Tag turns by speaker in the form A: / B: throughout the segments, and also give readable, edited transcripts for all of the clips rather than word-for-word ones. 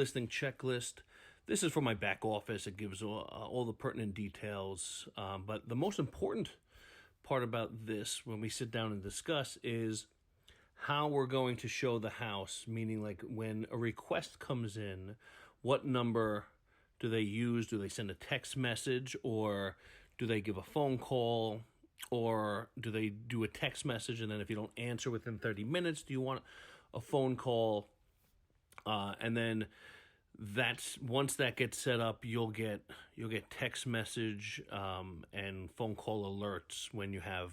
A: listing checklist. This is from my back office. It gives all the pertinent details. But the most important part about this when we sit down and discuss is how we're going to show the house, meaning like when a request comes in, what number do they use? Do they send a text message, or do they give a phone call, or do they do a text message and then if you don't answer within 30 minutes, do you want a phone call? And then that's once that gets set up, you'll get text message and phone call alerts when you have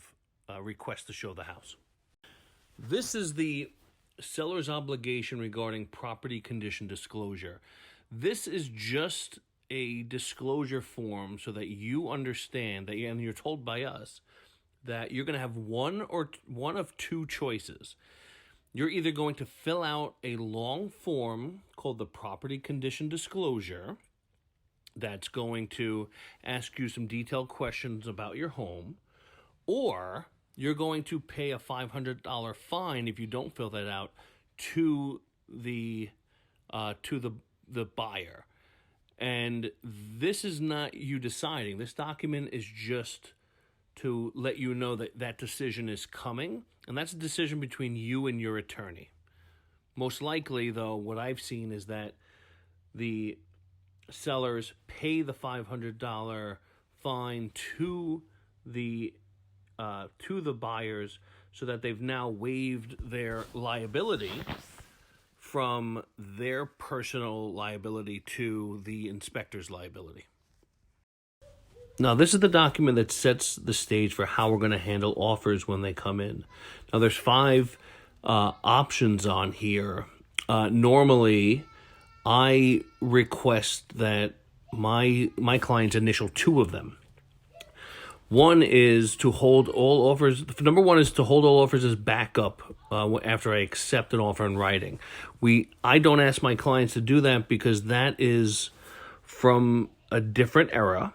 A: requests to show the house. This is the seller's obligation regarding property condition disclosure. This is just a disclosure form so that you understand that, and you're told by us that you're going to have one of two choices. You're either going to fill out a long form called the property condition disclosure that's going to ask you some detailed questions about your home, or you're going to pay a $500 fine if you don't fill that out to the buyer. And this is not you deciding. This document is just to let you know that that decision is coming, and that's a decision between you and your attorney. Most likely, though, what I've seen is that the sellers pay the $500 fine to the buyers so that they've now waived their liability from their personal liability to the inspector's liability. Now, this is the document that sets the stage for how we're going to handle offers when they come in. Now, there's 5 options on here. Normally, I request that my clients initial 2 of them. One is to hold all offers. Number 1 is to hold all offers as backup after I accept an offer in writing. I don't ask my clients to do that because that is from a different era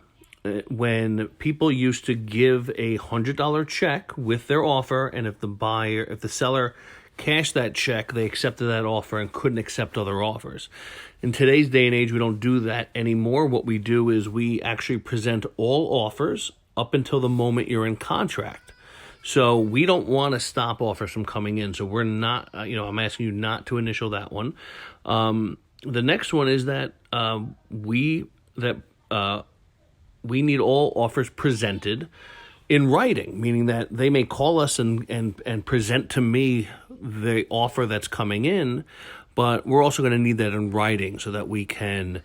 A: when people used to give a $100 check with their offer, and if the seller cashed that check, they accepted that offer and couldn't accept other offers. In today's day and age, we don't do that anymore. What we do is we actually present all offers up until the moment you're in contract. So we don't want to stop offers from coming in. So we're not, I'm asking you not to initial that one. The next one is that we need all offers presented in writing, meaning that they may call us and present to me the offer that's coming in, but we're also going to need that in writing so that we can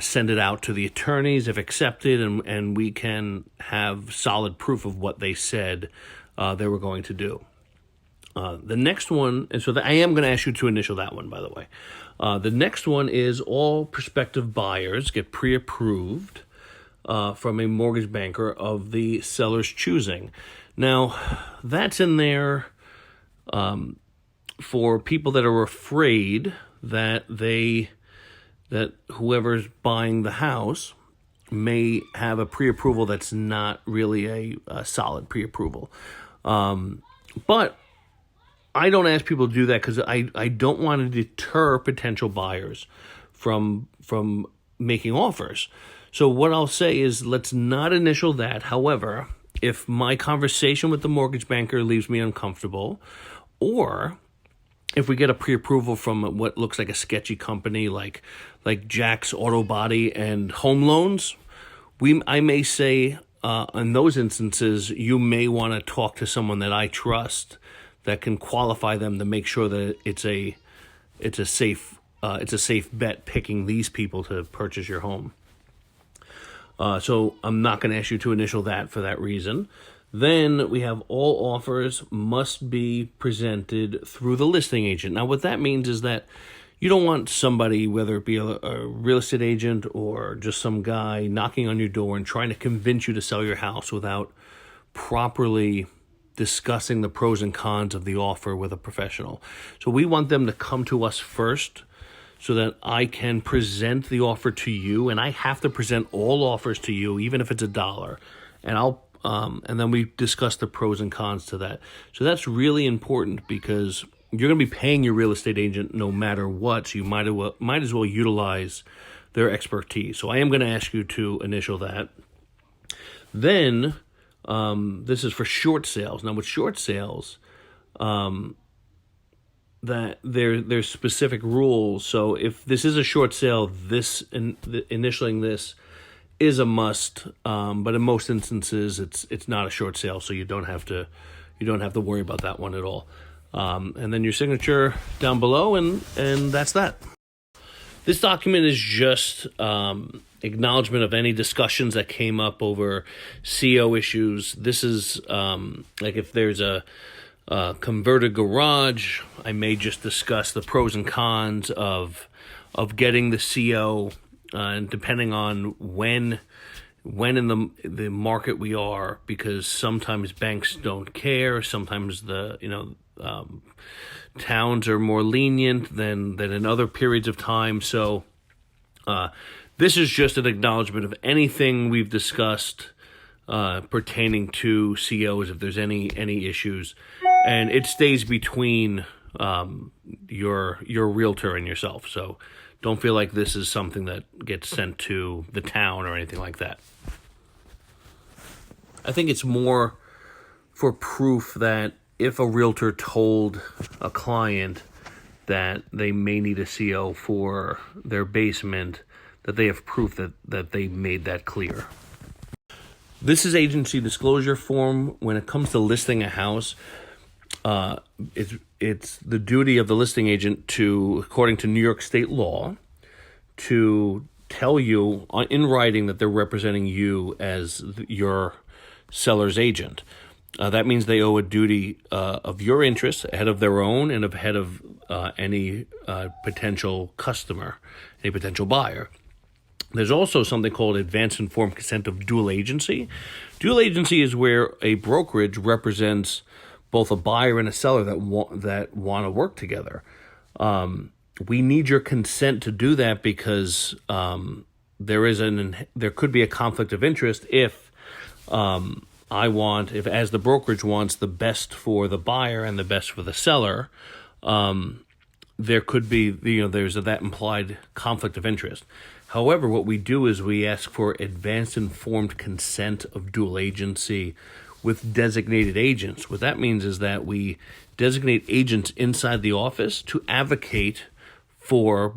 A: send it out to the attorneys if accepted, and we can have solid proof of what they said they were going to do. The next one, and so I am going to ask you to initial that one, by the way. The next one is all prospective buyers get pre-approved from a mortgage banker of the seller's choosing. Now, that's in there for people that are afraid that whoever's buying the house may have a pre-approval that's not really a solid pre-approval. But I don't ask people to do that because I don't want to deter potential buyers from making offers. So what I'll say is let's not initial that. However, if my conversation with the mortgage banker leaves me uncomfortable, or if we get a pre-approval from what looks like a sketchy company like Jack's Auto Body and Home Loans, I may say in those instances, you may want to talk to someone that I trust that can qualify them to make sure that it's a safe bet picking these people to purchase your home. So I'm not going to ask you to initial that for that reason. Then we have all offers must be presented through the listing agent. Now, what that means is that you don't want somebody, whether it be a real estate agent or just some guy knocking on your door and trying to convince you to sell your house without properly discussing the pros and cons of the offer with a professional. So we want them to come to us first so that I can present the offer to you, and I have to present all offers to you, even if it's $1. And then we discuss the pros and cons to that. So that's really important because you're going to be paying your real estate agent no matter what, so you might as well utilize their expertise. So I am going to ask you to initial that. Then this is for short sales. Now with short sales, that there's specific rules. So if this is a short sale, initialing this is a must. But in most instances, it's not a short sale, so you don't have to worry about that one at all. And then your signature down below, and that's that. This document is just acknowledgement of any discussions that came up over CO issues. This is like if there's a converted garage, I may just discuss the pros and cons of getting the CO, and depending on when in the market we are, because sometimes banks don't care, sometimes towns are more lenient than in other periods of time. So this is just an acknowledgement of anything we've discussed pertaining to COs, if there's any issues, and it stays between your realtor and yourself. So don't feel like this is something that gets sent to the town or anything like that. I think it's more for proof that if a realtor told a client that they may need a CO for their basement, that they have proof that they made that clear. This is agency disclosure form. When it comes to listing a house, it's the duty of the listing agent to, according to New York state law, to tell you in writing that they're representing you as your seller's agent. That means they owe a duty of your interests ahead of their own and ahead of any potential customer, any potential buyer. There's also something called advance informed consent of dual agency. Dual agency is where a brokerage represents both a buyer and a seller that want to work together. We need your consent to do that because there could be a conflict of interest if as the brokerage wants the best for the buyer and the best for the seller, there could be, there's that implied conflict of interest. However, what we do is we ask for advance informed consent of dual agency with designated agents. What that means is that we designate agents inside the office to advocate for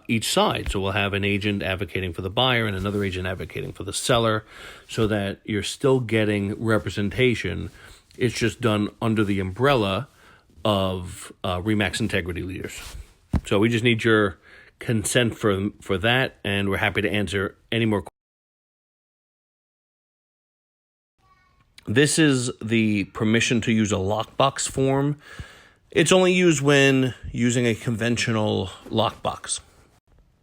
A: each side. So we'll have an agent advocating for the buyer and another agent advocating for the seller, so that you're still getting representation. It's just done under the umbrella of RE/MAX Integrity Leaders. So we just need your consent for that, and we're happy to answer any more questions. This is the permission to use a lockbox form. It's only used when using a conventional lockbox.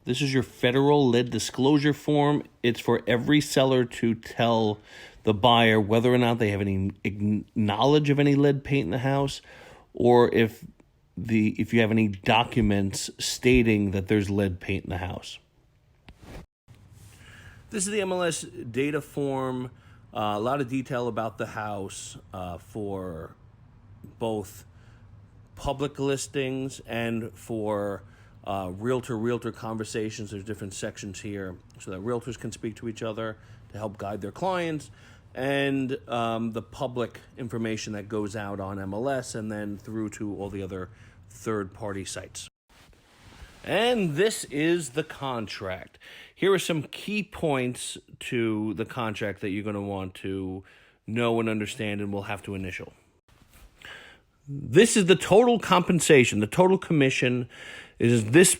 A: This is your federal lead disclosure form. It's for every seller to tell the buyer whether or not they have any knowledge of any lead paint in the house, or if you have any documents stating that there's lead paint in the house. This is the MLS data form. A lot of detail about the house for both public listings and for realtor conversations. There's different sections here so that realtors can speak to each other to help guide their clients, and the public information that goes out on MLS and then through to all the other third-party sites. And this is the contract. Here are some key points to the contract that you're going to want to know and understand, and we'll have to initial. This is the total compensation. The total commission is this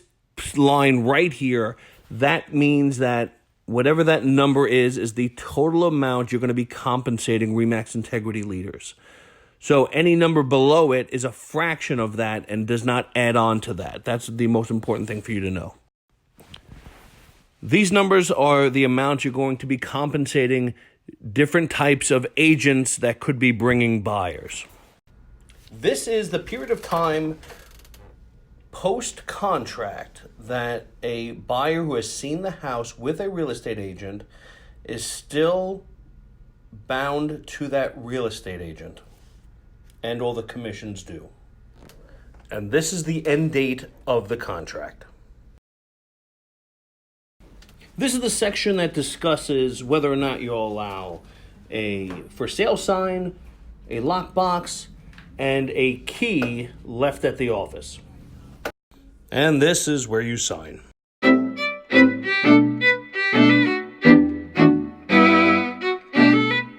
A: line right here. That means that whatever that number is the total amount you're going to be compensating RE/MAX Integrity Leaders. So any number below it is a fraction of that and does not add on to that. That's the most important thing for you to know. These numbers are the amount you're going to be compensating different types of agents that could be bringing buyers. This is the period of time post-contract that a buyer who has seen the house with a real estate agent is still bound to that real estate agent, and all the commissions due. And this is the end date of the contract. This is the section that discusses whether or not you'll allow a for sale sign, a lockbox, and a key left at the office. And this is where you sign.